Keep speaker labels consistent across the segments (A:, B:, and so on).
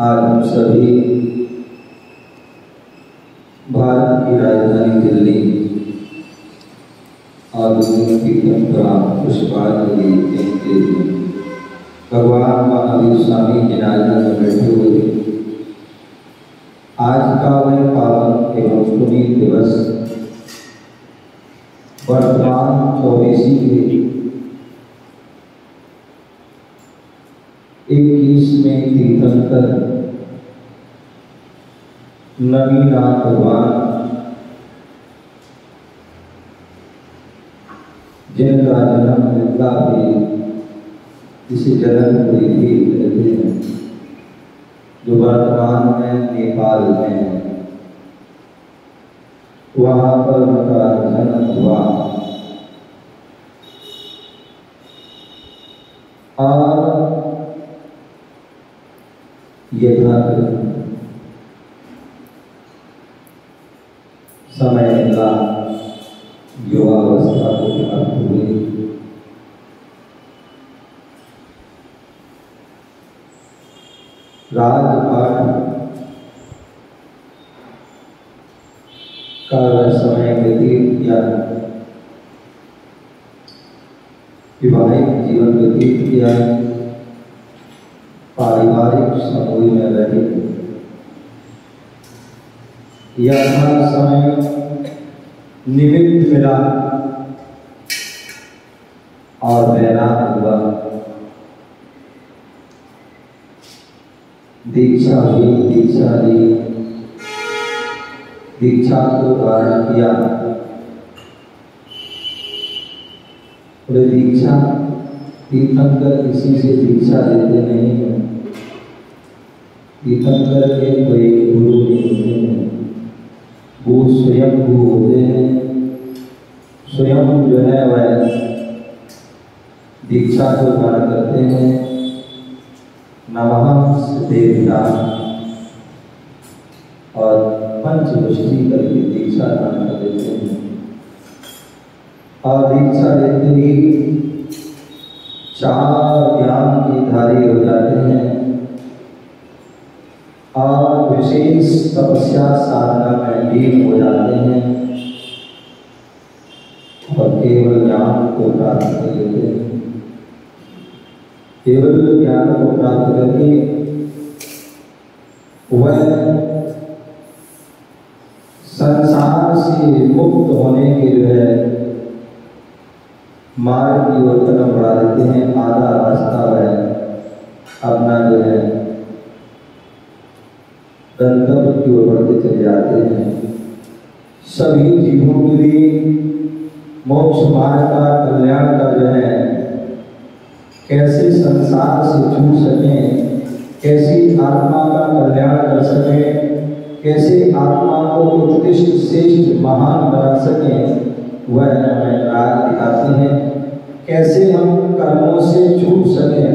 A: आज हम सभी भारत की राजधानी दिल्ली और दुनिया की परंपरा पुष्पांजलि देते हुए भगवान महावीर स्वामी जनाजा में बैठे हुए आज का वह पावन एवं पुनीत दिवस वर्तमान 24 में तीर्थंकर नवीनाथ भगवान जिनका जन्म मिलता भी इसी जन्मपुरी भी रहते हैं, जो वर्तमान में नेपाल में है, वहाँ पर उनका जन्म हुआ और यथाकृत समय मिला युवावस्था को प्राप्त हुई। राजपाट का समय व्यतीत किया, विवाहिक जीवन व्यतीत किया, पारिवारिक समूह में रहे। यह समय निमित्त मिला और वैराग हुआ। दीक्षा हुई, दीक्षा ली, दीक्षा को धारण किया। दीक्षा तीर्थंकर किसी से दीक्षा लेते नहीं हैं, तीर्थंकर के कोई गुरु नहीं होते हैं, वो स्वयं गुरु होते हैं। स्वयं जो है वह दीक्षा को धारण करते हैं। नमः देवता और पंचमुष्टि करके दीक्षा धारण कर देते हैं। और दीक्षा लेते ही 4 ज्ञान के धारी हो जाते हैं और विशेष तपस्या साधना में लीन हो जाते हैं और केवल ज्ञान को प्राप्त कर लेते हैं। केवल ज्ञान को प्राप्त करके वह संसार से मुक्त होने के जो है मार्ग की ओर कदम बढ़ा देते हैं। आधा रास्ता वह अपना जो है गंतव्य की ओर बढ़ते चले जाते हैं। सभी जीवों के लिए मोक्ष मार्ग का, कल्याण का जो है कैसे संसार से छूट सकें, कैसी आत्मा का कल्याण कर सकें, कैसे आत्मा को उत्कृष्ट श्रेष्ठ महान बना सकें, वह हमें राह दिखाते हैं। कैसे हम कर्मों से छूट सकें,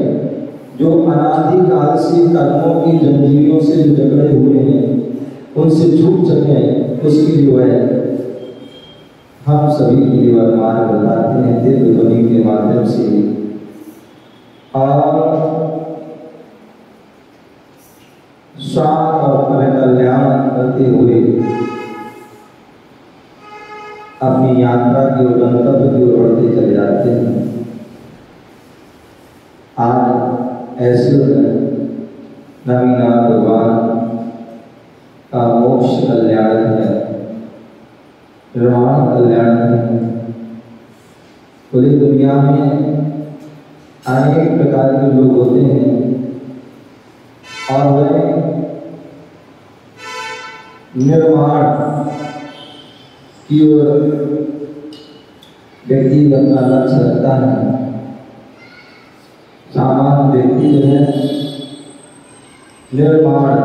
A: जो अनादिकाल से कर्मों की जंजीरों से जो जकड़े हुए हैं उनसे छूट सकें, उसके लिए वह हम सभी के लिए वह मार्ग बताते हैं दिव्य ध्वनि के माध्यम से। और स्वास्थ्य और अपने कल्याण करते हुए अपनी यात्रा की ओर, गंतव्य की ओर बढ़ते चले जाते हैं। आज ऐसे नवीनाथ भगवान का मोक्ष कल्याण है, निर्वाण कल्याण है। पूरी दुनिया में अनेक प्रकार के लोग होते हैं और वे निर्वाण की ओर व्यक्ति अपना लक्ष्य रखता है। सामान्य व्यक्ति जो है निर्वाण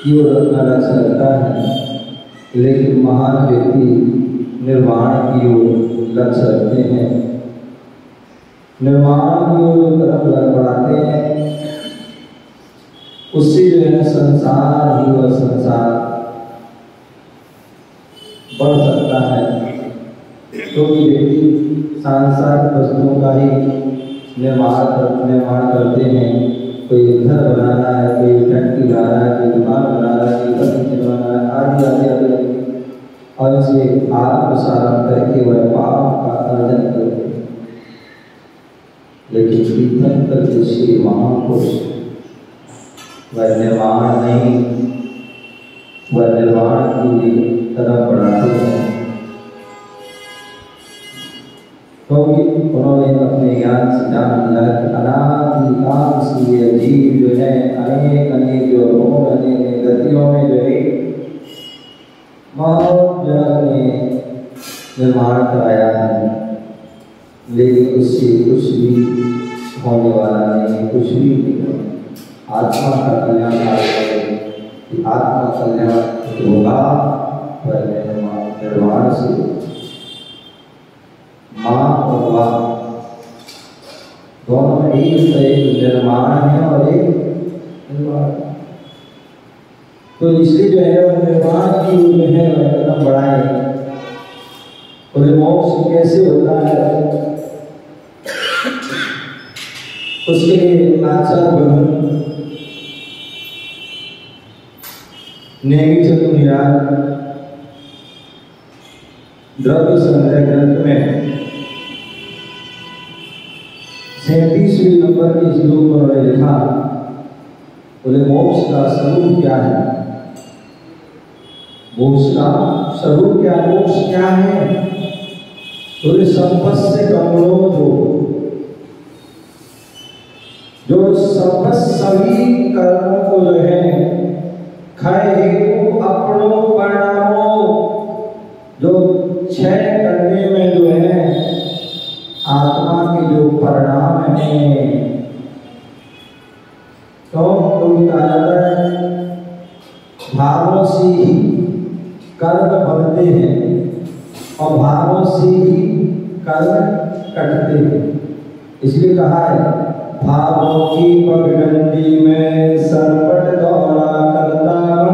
A: की ओर अपना लक्ष्य रखता है, लेकिन महान व्यक्ति निर्वाण की ओर लक्ष्य रखते हैं। निर्वाण की ओर कदम बढ़ाते हैं, उससे जो है संसार ही वह संसार बढ़ सकता है। क्योंकि व्यक्ति सांसारिक वस्तुओं का ही निर्माण करते हैं। कोई घर बनाना है, कोई फैक्ट्री बनाना है, कोई दुकान बनाना है, कोई बगीचे बनाना है, आदि आदि आदि, और इसे आत्मसारण करके वह पाप का अर्जन करते हैं। लेकिन तीर्थंकर जैसे महापुरुष वह निर्माण नहीं, वह निर्माण के लिए कदम बढ़ाते हैं। क्योंकि उन्होंने अपने ज्ञान से जान लिया कि अनादिकाल से ये जीव जो है अनेक अनेक जो रोग, अनेक गतियों में जो है बहुत अपने निर्माण कराया है, लेकिन उससे कुछ भी होने वाला नहीं, कुछ भी नहीं होगा। आत्मा का कल्याण आत्मा कल्याण होगा वह निर्माण से। माँ और वाह दोनों में एक निर्माण है और एक निर्माण। तो इसलिए जो है वह निर्माण की ओर में है वह कदम बढ़ाए। तो मोक्ष कैसे होता है उसके लिए आचार्य ब्रह्म नेमी चतुर्निराज द्रव्य संग्रह ग्रंथ में 37वें नंबर के श्लोक में उन्होंने लिखा, बोले मोक्ष का स्वरूप क्या है? मोक्ष का स्वरूप क्या, मोक्ष क्या है? बोले संपत्ति से कमलो जो संपत्ति सभी कर्मों को जो है खय अपनों परिणामों जो क्षय करने में जो है आत्मा के जो परिणाम है, तो को भी कहा जाता है। भावों से ही कर्म बनते हैं और भावों से ही कर्म कटते हैं। इसलिए कहा है भावों की पगडंडी में सरपट दौड़ा करता हूं,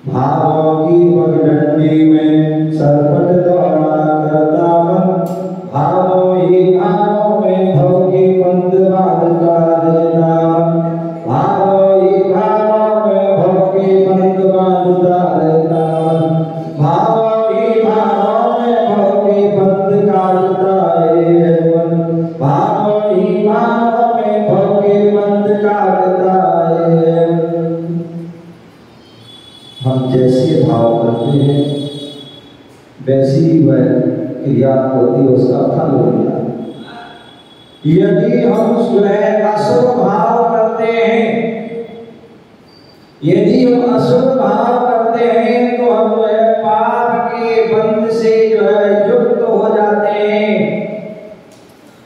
A: भावों की पगडंडी में सरपट दौड़ा करता हूं, भावों ही भावों में भव की बंद बांधता रहता हूं, भावों ही भावों में भव की बंद बांधता रहता हूं, भावों ही भावों में भव की बंद काटता है मन, भावों ही भावों में भव की बंद काटता है। हम जैसे भाव करते हैं वैसी ही वह क्रिया होती है, उसका फल होता है। यदि हम स्वयं अशुभ भाव करते हैं, यदि हम अशुभ भाव करते हैं तो हम जो है पाप के बंध से जो है युक्त हो जाते हैं,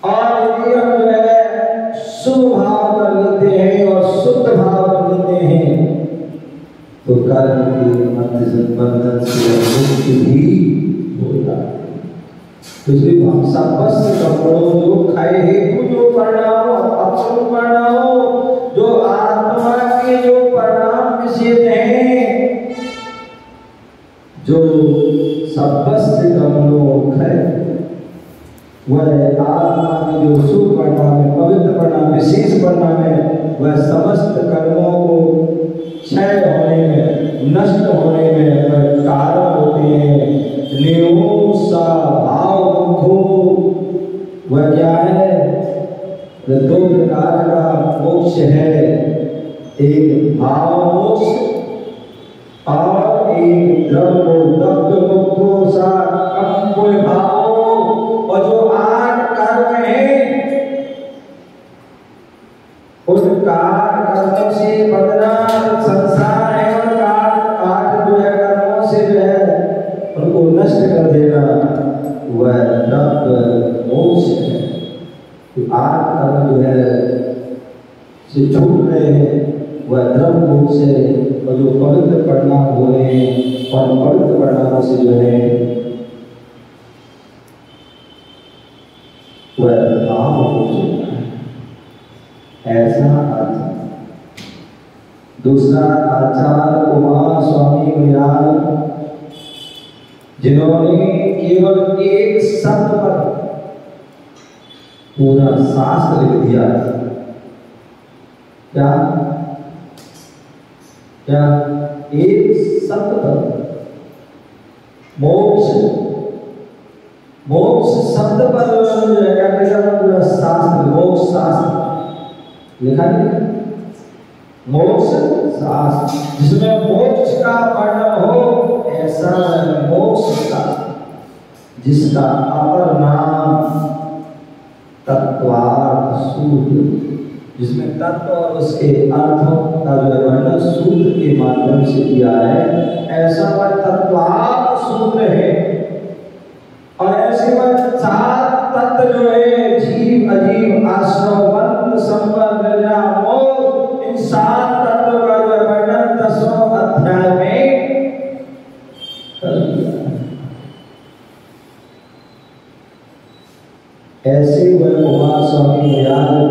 A: और यदि हम जो है शुभ भाव कर लेते हैं और शुद्ध भाव कर लेते हैं तो कर्म के बंधन से मुक्त भी होता है। इसलिए हम सबसे कपड़ों जो खाए हेतु जो परिणाम अपने परिणाम जो आत्मा के जो परिणाम विशेष हैं, जो सबसे कपड़ों खाए वह आत्मा के जो शुभ परिणाम है, पवित्र परिणाम, विशेष परिणाम है, वह समस्त कर्मों को क्षय होने में, नष्ट होने में वह कारण होते हैं। सा भाव दुखो वह क्या है? दो प्रकार का मोक्ष है, एक भाव मोक्ष और एक द्रव्य मोक्ष। सा कोई भाव और जो 8 कर्म है उन 8 कर्मों से बदना संसार है, और 8 जो है कर्मों से जो है उनको नष्ट कर देना वह द्रव्य मोक्ष है। तो 8 कर्म जो है से छूट रहे हैं वह द्रव्य मोक्ष है, और जो पवित्र परिणाम हो रहे हैं और पवित्र परिणामों से जो है वह भाव मोक्ष है। ऐसा अर्थ। दूसरा आचार्य कुमार स्वामी गुरु जिन्होंने केवल एक शब्द पर पूरा शास्त्र लिख दिया। क्या क्या? एक शब्द पर मोक्ष, मोक्ष शब्द पर क्या पूरा शास्त्र, मोक्ष शास्त्र लिखा है। मोक्ष शास्त्र जिसमें मोक्ष का वर्णन हो, ऐसा मोक्ष शास्त्र जिसका अपर नाम तत्वार्थ सूत्र, जिसमें तत्व और उसके अर्थों का जो वर्णन सूत्र के माध्यम से किया है, ऐसा वह तत्वार्थ सूत्र है। और ऐसे वह 4 तत्व जो है जीव अजीव आश्रवंत संपद मोक्ष, इन 7 तत्वों का जो वर्णन 10वें अध्याय में कर दिया। ऐसे वह कुमार स्वामी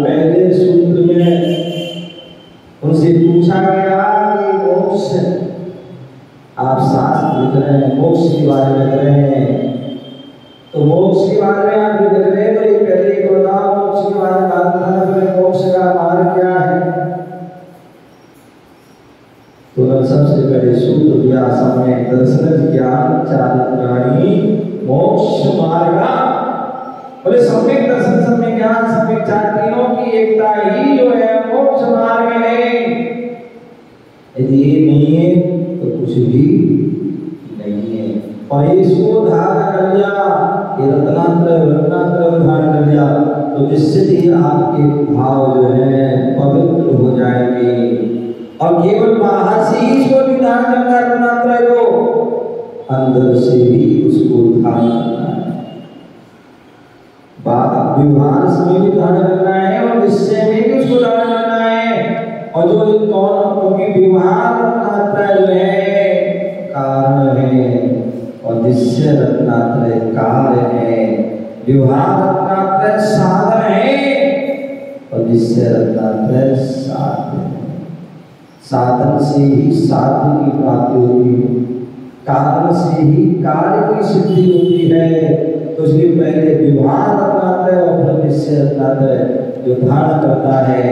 A: पहले सूत्र में उनसे पूछा गया कि मोक्ष, आप शास्त्र लिख रहे हैं, मोक्ष के बारे में लिख रहे हैं, तो मोक्ष के बारे में आप लिख रहे हैं, तो ये पहले एक बताओ मोक्ष के बारे में बात करना, तो मोक्ष का मार्ग क्या है? तो सबसे पहले सूत्र दिया सामने, दर्शन ज्ञान चारित्राणी मोक्ष मार्ग। बोले सम्यक दर्शन, सम्यक ज्ञान, सम्यक चार, तीनों की एकता ही जो है मोक्ष मार्ग है। यदि ये नहीं है तो कुछ भी नहीं है। और इसको धारण कर लिया, ये रत्नात्रय धारण कर लिया, तो निश्चित ही आपके भाव जो है पवित्र हो जाएंगे। और केवल बाहर से ही इसको नहीं धारण करना है रत्नात्रय को, अंदर से भी उसको धारण करना है। व्यवहार में भी धारण करना है और निश्चय में भी उसको धारण करना है। और जो इन दोनों क्योंकि विवाह रत्नात्रय जो है कारण है और निश्चय रत्नात्रय कार्य है। विवाह रत्नात्रय साधन है और निश्चय रत्नात्रय साध्य है। साधन से ही साध्य की प्राप्ति होती है, कारण से ही कार्य की सिद्धि होती है। तो इसलिए पहले विवाह रत्नात्रय और फिर निश्चय रत्नात्रय जो धारण करता है,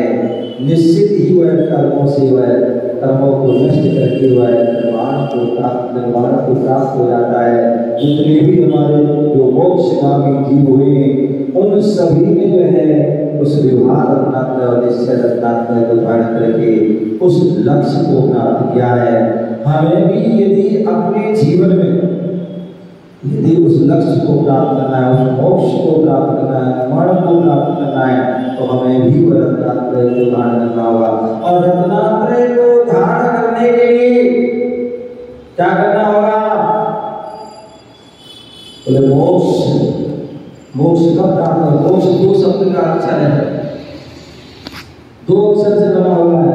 A: निश्चित ही वह कर्मों से वह कर्मों को नष्ट करके वह निर्वाण को प्राप्त हो जाता है। जितने भी हमारे जो मोक्षगामी जीव हुए उन सभी में जो है उस विवाह रत्नात्रय और निश्चय रत्नात्रय को धारण करके उस लक्ष्य को प्राप्त किया है। हमें भी यदि अपने जीवन में यदि उस लक्ष्य को प्राप्त करना है, उस मोक्ष को प्राप्त करना है, मरण को प्राप्त करना है, तो हमें भी रत्नात्रय को धारण करना होगा। और रत्नात्रय को धारण करने के लिए क्या करना होगा? बोले मोक्ष। मोक्ष कब प्राप्त होगा? मोक्ष दो शब्द का अक्षर है, दो अक्षर से बना हुआ है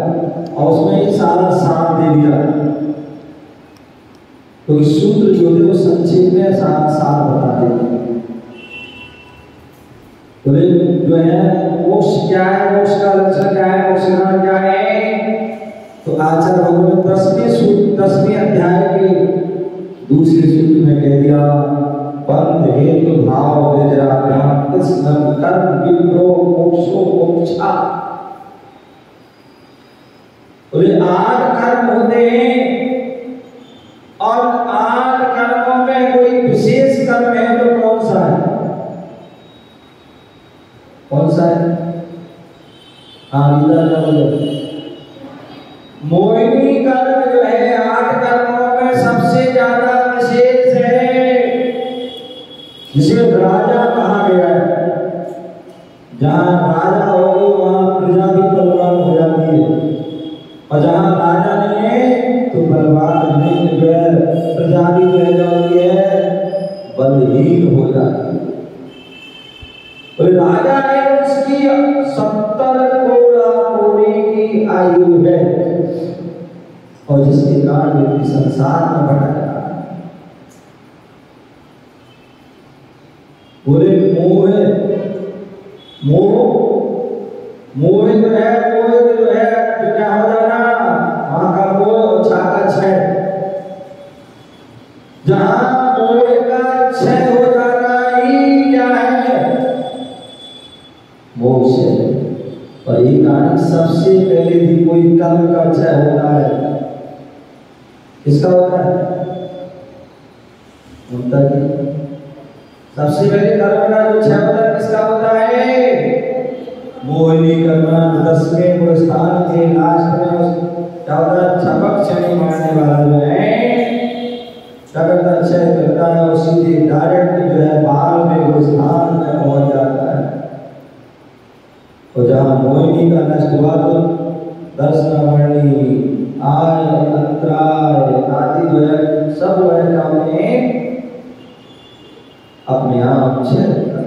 A: और उसमें ही सारा सार दे दिया। तो सूत्र जो है वो संक्षेप में सारा सार बता देते हैं। तो जो है मोक्ष क्या है, मोक्ष का लक्षण क्या है, मोक्ष का क्या है? तो आचार्य भगवान ने 10वें अध्याय के दूसरे सूत्र में कह दिया, बंध हेतु भाव विद्राभ्याम कृष्ण कर्म विप्रो मोक्षो मोक्षा। तो ये 8 कर्म होते हैं और 8 कर्मों में कोई विशेष कर्म है तो कौन सा है? कौन सा है? मोहिनी कर्म जो है 8 कर्मों में सबसे ज्यादा विशेष है, जिसे राजा कहा गया है। जहां राजा होगी वहां प्रजा भी बलवान हो जाती है और जहां राजा नहीं है तो बलवान नहीं जो है प्रजा भी रह जाती है, बलहीन हो जाती है। तो राजा है उसकी 70 कोड़ी की आयु है और जिसके कारण व्यक्ति संसार में भटक रहा है। बोले मोह मोह जो है तो क्या हो जाना? वहां का मोह छाका क्षय, जहां मोह का क्षय हो जाना ही क्या है? मोक्ष है। और ये कारण सबसे पहले भी कोई कर्म का क्षय होता है, किसका होता है? होता है सबसे पहले कर्म का जो क्षय होता है किसका होता है? मोहिनी कर्म 10वें स्थान के लास्ट में क्या होता है? छपक क्षणी मारने वाला जो है क्या करता है? क्षय करता है और सीधे डायरेक्ट जो है बाल में वो स्थान में पहुंच जाता है। और जहाँ मोहिनी का नष्ट हुआ तो दर्शनावरणी आय अंतराय आदि जो है सब जो है अपने आप क्षय होता है।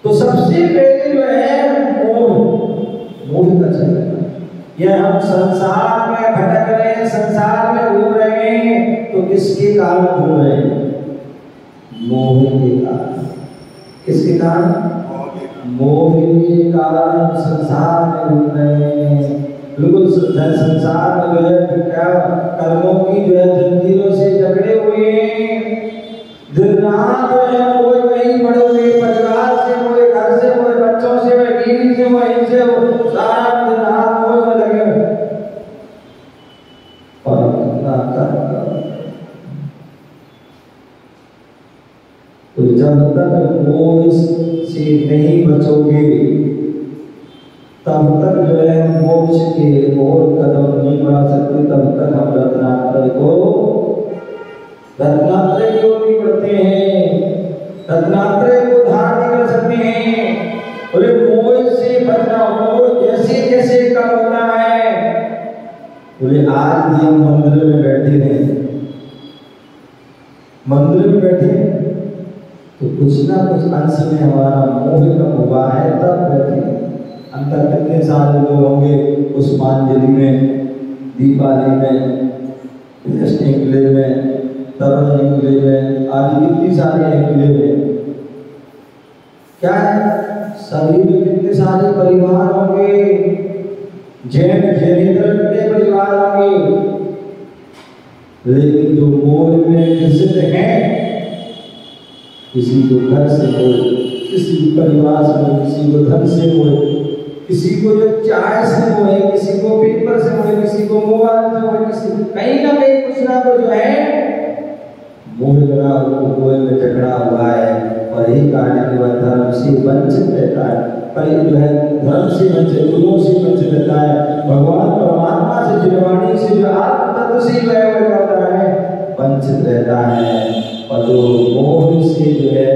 A: तो सबसे पहले जो है मोह का क्षय करना। यह हम संसार में भटक रहे हैं, संसार में घूम रहे हैं, तो किसके कारण घूम रहे हैं? मोह के कारण। किसके कारण? मोह के कारण संसार में घूम रहे हैं। बिल्कुल संसार में जो है क्या कर्मों की जो है जंजीरों से जकड़े हुए हैं। दिन रात जो है वो कहीं पड़े हुए, परिवार से वो, घर से वो, बच्चों से वो, बीवी से वो, इनसे वो, सारा दिन रात मोह में लगे हुए और अपना तो जब तक मोह से नहीं बचोगे तब तक जो है मोक्ष के और कदम नहीं बढ़ा सकते। तब तक हम रत्नात्रय क्यों नहीं बढ़ते हैं? रत्नात्रय को धारण नहीं कर सकते हैं। बोले मोह से बचना, मोह जैसे जैसे कम होता है। बोले आज भी हम मंदिर में बैठे हैं, मंदिर में बैठे तो कुछ ना कुछ अंश में हमारा मोह कम हुआ है तब बैठे। अंतर कितने सारे लोग होंगे पुष्पांजलि में, दीपावली में, इंग्लिश में, तरुण इंग्लिश में, आदि कितनी सारी इंग्लिश में क्या है, सभी में कितने सारे परिवार होंगे, जैन जैनेतर के परिवार होंगे, लेकिन जो मोह में घिसित हैं, किसी को घर से मोह, किसी परिवार से मोह, किसी को धन से मोह, किसी को जो चाय से मोह है, किसी को पेपर से मोह, किसी को मोबाइल से मोह, किसी कहीं ना कहीं कुछ ना कुछ जो है मोह लगा, मोह में झगड़ा हुआ है। और यही कारण है कि वह धर्म से वंचित रहता है, पर जो है धर्म से वंचित, गुरुओं से वंचित रहता है, भगवान परमात्मा से, जिनवाणी से, जो आत्म तत्व से वह होता है, वंचित रहता है। और जो मोह से जो है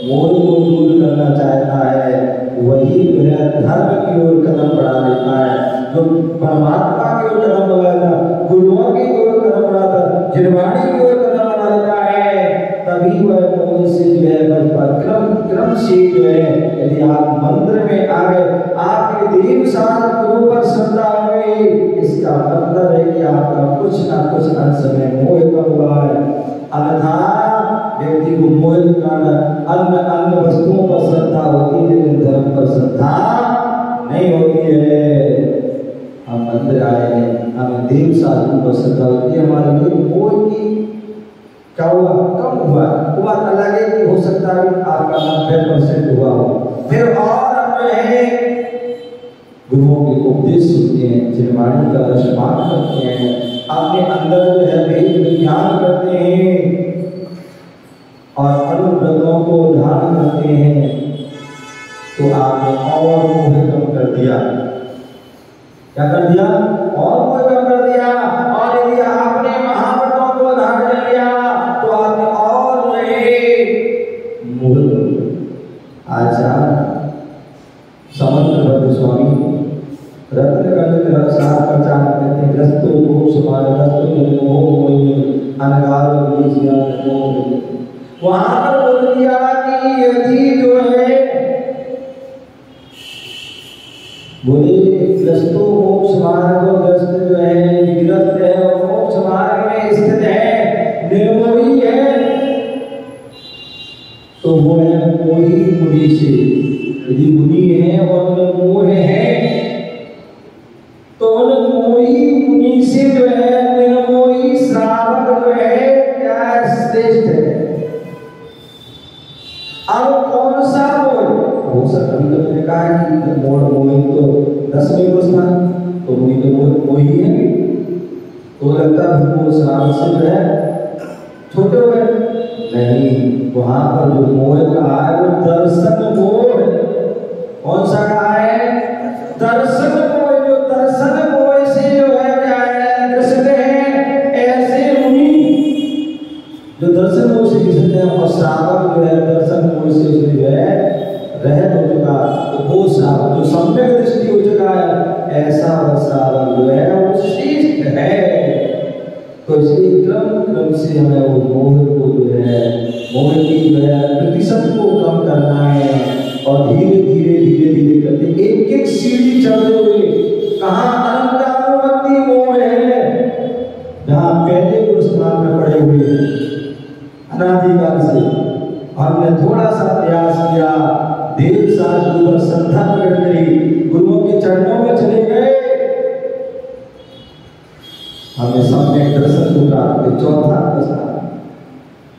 A: मोह को दूर करना चाहता है, वही जो है धर्म की ओर कदम बढ़ा लेता है। जो परमात्मा की ओर कदम बढ़ाता, गुरुओं की ओर कदम बढ़ाता, जिनवाणी की ओर कदम बढ़ा लेता है, तभी वह मोह से जो है क्रम से जो है, यदि आप मंदिर में आ गए, आपके देव शास्त्र गुरु पर श्रद्धा हो गई, इसका मतलब है कि आपका कुछ ना कुछ अंश में मोह का हुआ है। अन्यथा व्यक्ति को मोह के कारण अन्य वस्तुओं पर श्रद्धा होती है, लेकिन धर्म पर श्रद्धा नहीं होती है। हम मंदिर आए हैं, हमें देव शास्त्र पर श्रद्धा होती है, हमारे लिए मोह की क्या हुआ, कम हुआ, हुआ अलग है कि हो सकता है आपका 90% हुआ हो। फिर और हम जो है गुरुओं के उपदेश सुनते हैं, जिनवाणी का दर्शन करते हैं, अपने अंदर जो है वेद विज्ञान करते हैं और अनुव्रतों को धारण करते हैं, तो आपने और मोह कम कर दिया। क्या कर दिया? और मोह कम कर दिया। और यदि आपने महाव्रतों को धारण कर लिया तो आपने और मोह। आचार्य समंतभद्र स्वामी रत्नगंध रक्षार प्रचार करते हैं, रस्तो मोक्ष मार्ग, रस्तो मोह मोह अनगार वहां पर बोल दिया कि यदि जो है बोले रस्तो मोक्ष मार्ग, रस्त जो है विरक्त है और मोक्ष मार्ग में स्थित है, निर्मोही है, तो वो है मोही मुनि से। यदि मुनि है और मोह है तो मोही मुनि से जो है निर्मोही श्रावक जो है क्या श्रेष्ठ है। अब कौन सा मोह हो सकता है? कभी कहा कि मोही तो 10वें को स्थान, तो मुनि तो मोही है, तो लगता है वो श्रावक से जो है छोटे हो गए। नहीं, वहां पर जो मोह कहा है वो दर्शन मोह। कौन सा कहा है? दर्शन मोह। जो दर्शन मोह से जो है क्या है ग्रसित है, ऐसे मुनि जो दर्शन मोह से ग्रसित है, और श्रावक जो है दर्शन मोह से उसने जो है रहित हो चुका, तो वो श्रावक जो सम्यक दृष्टि हो चुका है, ऐसा वह श्रावक जो है वो श्रेष्ठ है। तो इसलिए क्रम से हमें वो मोह को जो है, मोह की जो है प्रतिशत को कम करना है, और धीरे धीरे करते एक एक सीढ़ी चढ़ते हुए, कहाँ अनंतानुबंधी मोह है, जहाँ पहले गुरु स्थान में पड़े हुए अनादिकाल से हमने थोड़ा सा प्रयास किया, देव शास्त्र पर श्रद्धा प्रकट करी, गुरुओं के चरणों में चले गए, हमें सम्यक दर्शन को प्राप्त। चौथा प्रश्न,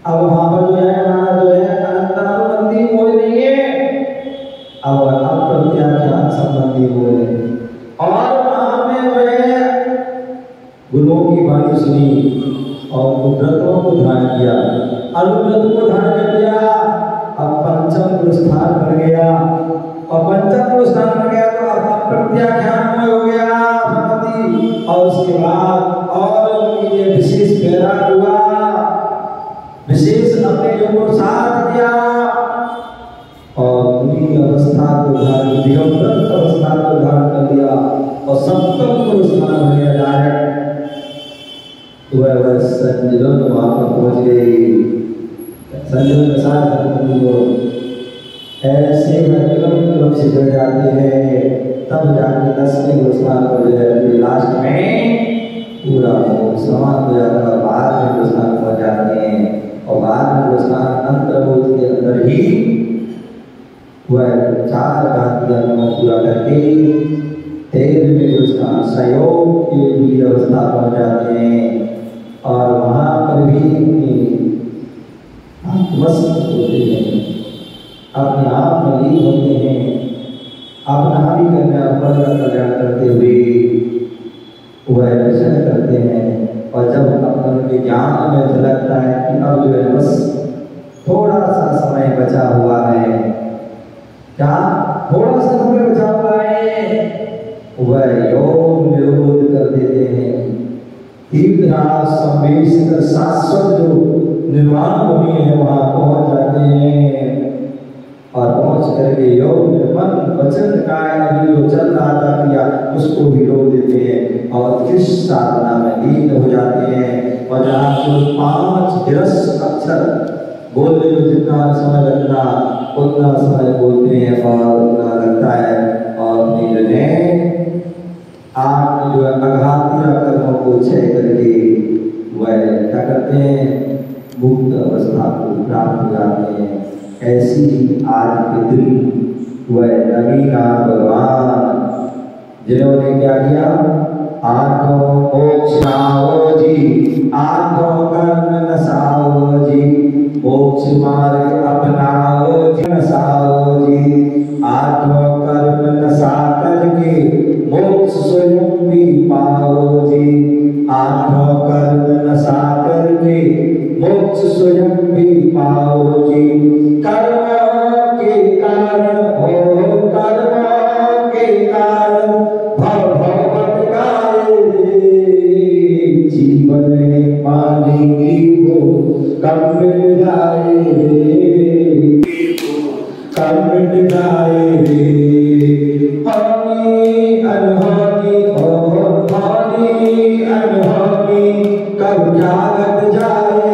A: अब वहां पर जो है हमारा जो है अनंतानुबंधी मोह नहीं है, अब अप्रत्याख्यान संबंधी मोह है। और वहां में जो है गुरुओं की वाणी सुनी और व्रतों को धारण किया, अनुव्रत को धारण कर लिया, अब पंचम गुरु स्थान बन गया, और पंचम गुरु स्थान बन गया तो अब अप्रत्याख्यान मोह हो गया समाधि, और उसके बाद और ये विशेष वैराग हुआ, विशेष अपने जो पुरुषार्थ किया, और पूरी अवस्था को धारण, दिगंबर अवस्था को धारण कर लिया, और सप्तम को स्थान हो गया डायरेक्ट। तो वह संजीवन वहां पर पहुंच गई, संजीवन के साथ ऐसे क्रम से जुड़ जाते हैं, तब जाके 10वें स्थान समाप्त हो जाता है और बाद में हिंदुस्तान पहुंच जाते हैं और बाद में हिंदुस्तान अंतर्बोध के अंदर ही वह 4 घातियां पूरा करके 13वें हिंदुस्तान सहयोग की बुरी अवस्था पहुंच जाते हैं और वहां पर भी आत्मस्त होते हैं, अपने आप में लीन होते हैं, अपना भी कल्याण करते हुए वह विचरण करते हैं। और जब अपने ज्ञान में झलकता है कि अब जो है बस थोड़ा सा समय बचा हुआ है, क्या थोड़ा सा समय बचा हुआ है, वह योग निरोध कर देते हैं। तीर्थराज संवेश कर शाश्वत जो निर्वाण भूमि है वहां पहुंच जाते हैं और पहुंच करके योग में मन वचन काय अभी जो चल रहा था क्रिया उसको भी रोक देते हैं और उत्कृष्ट साधना में लीन हो जाते हैं। और जहाँ जो 5 हिरस अक्षर बोलने में जितना समय लगता उतना समय बोलते हैं और उतना लगता है और अपनी जगह आप जो है अघातिया कर्मों को क्षय करके वह क्या करते हैं, मुक्त अवस्था को प्राप्त हो जाते हैं। ऐसी आज के दिन वह नवीनाथ भगवान जिन्होंने क्या किया, 8 मोक्ष आओ जी, 8 कर्म नसाओ जी, मोक्ष मार्ग अपनाओ जी, नसाओ जी, 8 कर्म नसा करके मोक्ष स्वयं भी पाओ जी, 8 कर्म नसा करके मोक्ष स्वयं भी पाओ जी। कर्म के कारण हो, कर्म के कारण भव भव भटकाए, जीवन में पानी को कब मिल जाए, कब मिल जाए, पानी अनहोनी हो, पानी अनहोनी कब जागत जाए,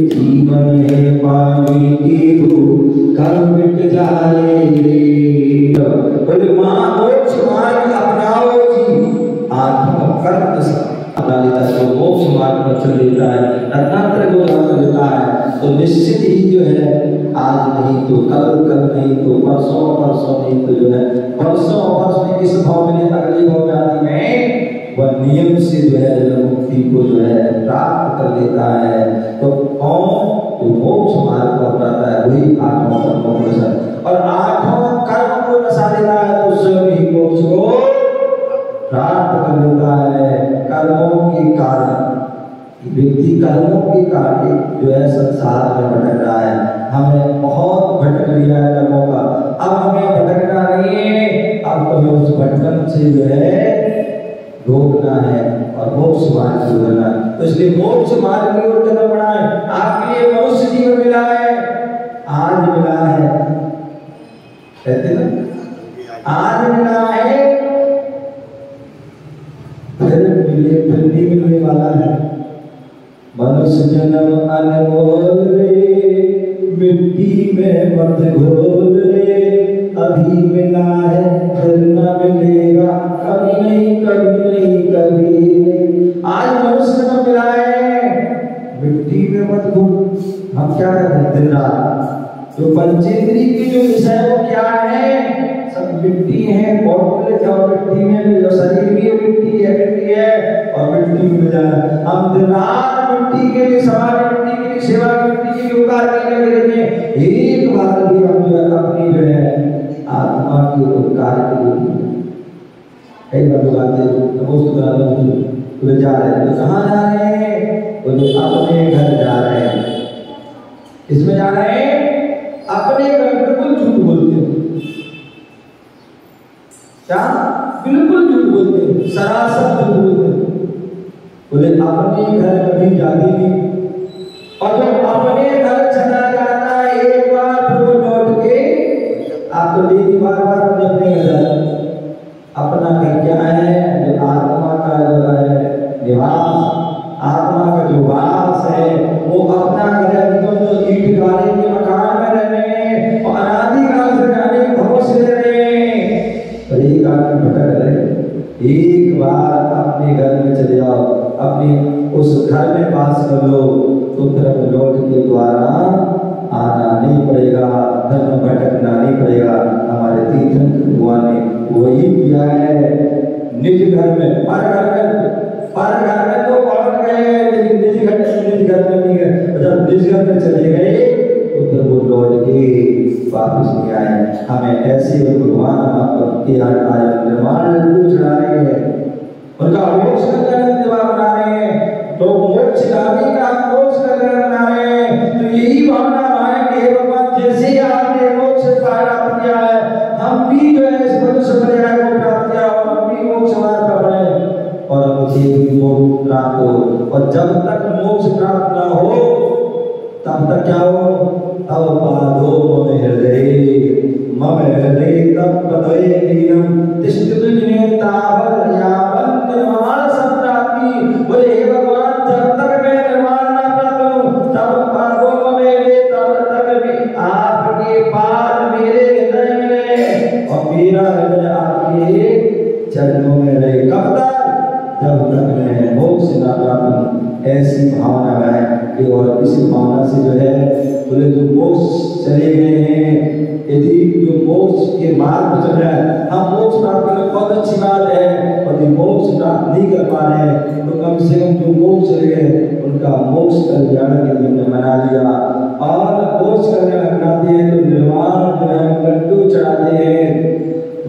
A: जीवन में पानी की भूख कब मिट जाए। बोले मां मोक्ष मार्ग अपनाओ जी, आत्मा कर्म जो मोक्ष मार्ग पर चल देता है, रत्नात्र को कर देता है, तो निश्चित ही जो है आज नहीं तो कल, कल नहीं तो परसों, परसों नहीं तो जो है परसों वर्ष में किस भाव में अगले भाव में आती है, वह नियम से जो है मुक्ति को जो है प्राप्त कर लेता है। तो कौन जो मोक्ष मार्ग पर अपनाता है वही 8 कर्मों को नसा, और 8 कर्म को नसा देता है तो स्वयं ही मोक्ष को प्राप्त कर लेता है। कर्मों के कारण व्यक्ति कर्मों के कारण जो है संसार में भटक रहा है, हमें बहुत भटक लिया है कर्मों का, अब हमें भटकना नहीं है, अब हमें उस भटकन से जो है रोकना है और मोक्ष मार्ग की ओर जाना है। तो इसलिए मोक्ष मार्ग की ओर कदम बढ़ाएं। आपके लिए मनुष्य जीवन मिला है, आज मिला है, कहते ना आज मिला है, फिर नहीं मिलने वाला है। मनुष्य जन्म अनमोल रे, मिट्टी में मत घोल रे, अभी मिला है फिर न मिलेगा, कभी नहीं कभी नहीं कभी नहीं। आज मनुष्य जन्म मिला है, मिट्टी में मत घोल। हम क्या कर रहे हैं दिन रात, जो पंचेंद्रिय की जो विषय वो क्या है, सब मिट्टी है, बहुत जाओ मिट्टी में, जो शरीर भी मिट्टी है और मिट्टी में जा रहा है। हम दिन रात मिट्टी के लिए सवाल, मिट्टी के लिए सेवा, मिट्टी के लिए उपकार करने लगे हैं, एक बार भी हम जो है अपनी जो है आत्मा के उपकार के लिए कई बार लोग आते हैं बोले जा रहे हैं, तो कहाँ जा रहे हैं, बोले अपने घर जा रहे हैं। इसमें जा रहे हैं अपने घर, बिल्कुल झूठ बोलते हैं, क्या बिल्कुल झूठ बोलते हैं, सरासर झूठ बोलते हैं। बोले अपने घर कभी जाती नहीं, और जब अपने घर चला जाता है एक बार फिर वो लौट के आप तो लेकिन बार बार अपने घर जाते। अपना घर क्या है, जो आत्मा का जो है निवास, आत्मा का जो वास है वो अपना घर है। तो ईट गाले के मकान में रह रहे हैं और अनादिकाल से जाने भरोसे रह रहे हैं, पर एक आदमी भटक रहे, एक बार अपने घर में चले जाओ, अपने उस घर में पास कर लो, तो फिर हमें लौट के द्वारा आना नहीं पड़ेगा, घर में भटकना नहीं पड़ेगा। हमारे तीर्थंकर भगवान ने वही किया है। निज घर में पर घर में तो पहुंच गए, लेकिन निज घर में नहीं गए। जब निज घर में चले गए तो फिर वो लौट के वापस नहीं आए। हमें ऐसे भगवान के निर्माण लड्डू चढ़ा रहे हैं, उनका मोक्ष का दिवा बना रहे हैं, तो मोक्षगामी का मोक्ष का बना रहे हैं। तो यही भावना हमारे कि भगवान जैसे आपने मोक्ष प्राप्त किया है, हम भी जो है इस मनुष्य पर्याय को प्राप्त किया और हम भी मोक्ष मार्ग पर बढ़े और मुझे भी मोक्ष प्राप्त हो। और जब तक मोक्ष प्राप्त न हो तब तक क्या हो? तब पादो मम हृदय तब पदये लीनम तिष्ठतु जिने तावत् यावत् निर्माण संप्राप्ति। बोले हे भगवान, जब तक मैं निर्माण न प्राप्त करूं तब पादो मम हृदय, तब तक भी आपके पाद मेरे हृदय में रहे और मेरा हृदय आपके चरणों में रहे। कब तक? जब तक मैं मोक्ष न प्राप्त। ऐसी भावना है कि और इसी भावना से जो है बोले जो मोक्ष चले गए हैं, यदि जो मोक्ष के मार्ग पर चल रहा है, हम मोक्ष प्राप्त करना बहुत अच्छी बात है, और यदि मोक्ष प्राप्त नहीं कर पा रहे हैं तो कम से कम जो मोक्ष चले गए उनका मोक्ष कल्याण के लिए हमने मना लिया। और मोक्ष कल्याण मनाते हैं तो निर्वाण जो है लड्डू चढ़ाते हैं,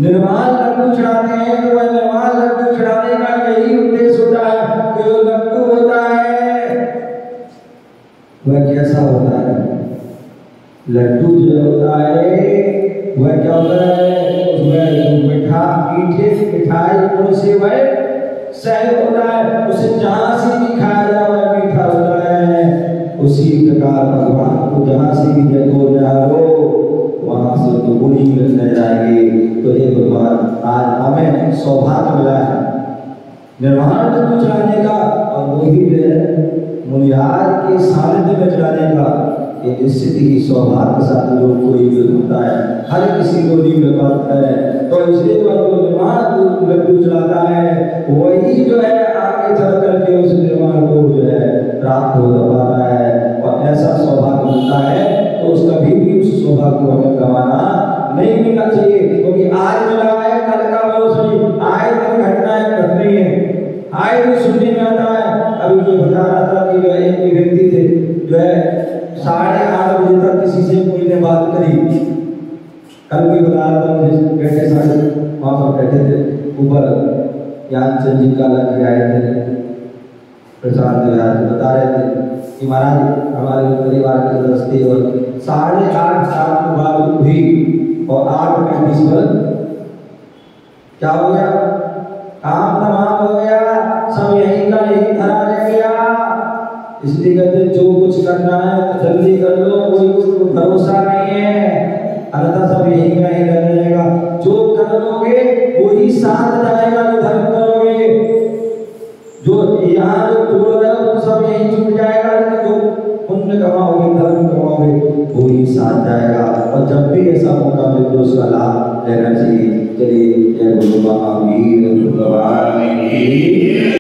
A: निर्वाण लड्डू चढ़ाते हैं। तो वह निर्वाण लड्डू चढ़ाने का यही उद्देश्य होता है कि जो लड्डू होता है वह कैसा होता है? लड्डू जो होता है वह क्या होता है? उसमें मिठाई गुण से वह सहज होता है, उसे जहां से भी खाया जाए वह मीठा होता है। उसी प्रकार भगवान को जहां से भी देखो जाओ वहां से तो गुण ही रखने जाएंगे। तो हे भगवान, आज हमें सौभाग्य मिला है निर्वाण लड्डू चढ़ाने का, और वो भी जो है मुनिराज के सानिध्य में चढ़ाने का। ये निश्चित ही सौभाग्यशाली लोग कोई भी होता है, हर किसी को नहीं मिल पाता है। तो इसलिए वह जो निर्वाण लड्डू चढ़ाता है वही जो है आगे चल करके उस निर्वाण को जो है प्राप्त हो पाता है, और ऐसा सौभाग्य मिलता है तो उस कभी भी उस सौभाग्य को हमें गंवाना नहीं मिलना चाहिए। क्योंकि आज मिला है कल का वो सही, आए दिन घटनाएं घट रही है, आए दिन सुनने में आता है। अभी जो बता रहा था कि जो एक व्यक्ति थे जो है 8:30 बजे तक किसी से कोई ने बात करी। कल भी बता रहा था मुझे, बैठे साढ़े वहाँ पर बैठे थे ऊपर, ज्ञानचंद जी का लग आए थे, प्रशांत विहार बता रहे थे कि महाराज हमारे परिवार के सदस्य थे और 8:30 साल की बात हुई और 8:35 पर क्या हो गया? काम तमाम हो गया, सब यही का यही धरा रह गया। इसलिए कहते जो कुछ करना है तो जल्दी कर लो, कोई कुछ भरोसा नहीं है, अन्यथा सब यही का ही रह जाएगा। जो कर लोगे वही साथ जाएगा, जो धर्म करोगे, जो यहाँ जो तोड़ रहे हो तो सब यही छूट जाएगा, लेकिन जो पुण्य कमाओगे धर्म कमाओगे वही साथ जाएगा। और जब भी ऐसा मौका मिले तो उसका लाभ लेना चाहिए। चलिए जय गुरु महावीर भगवान की।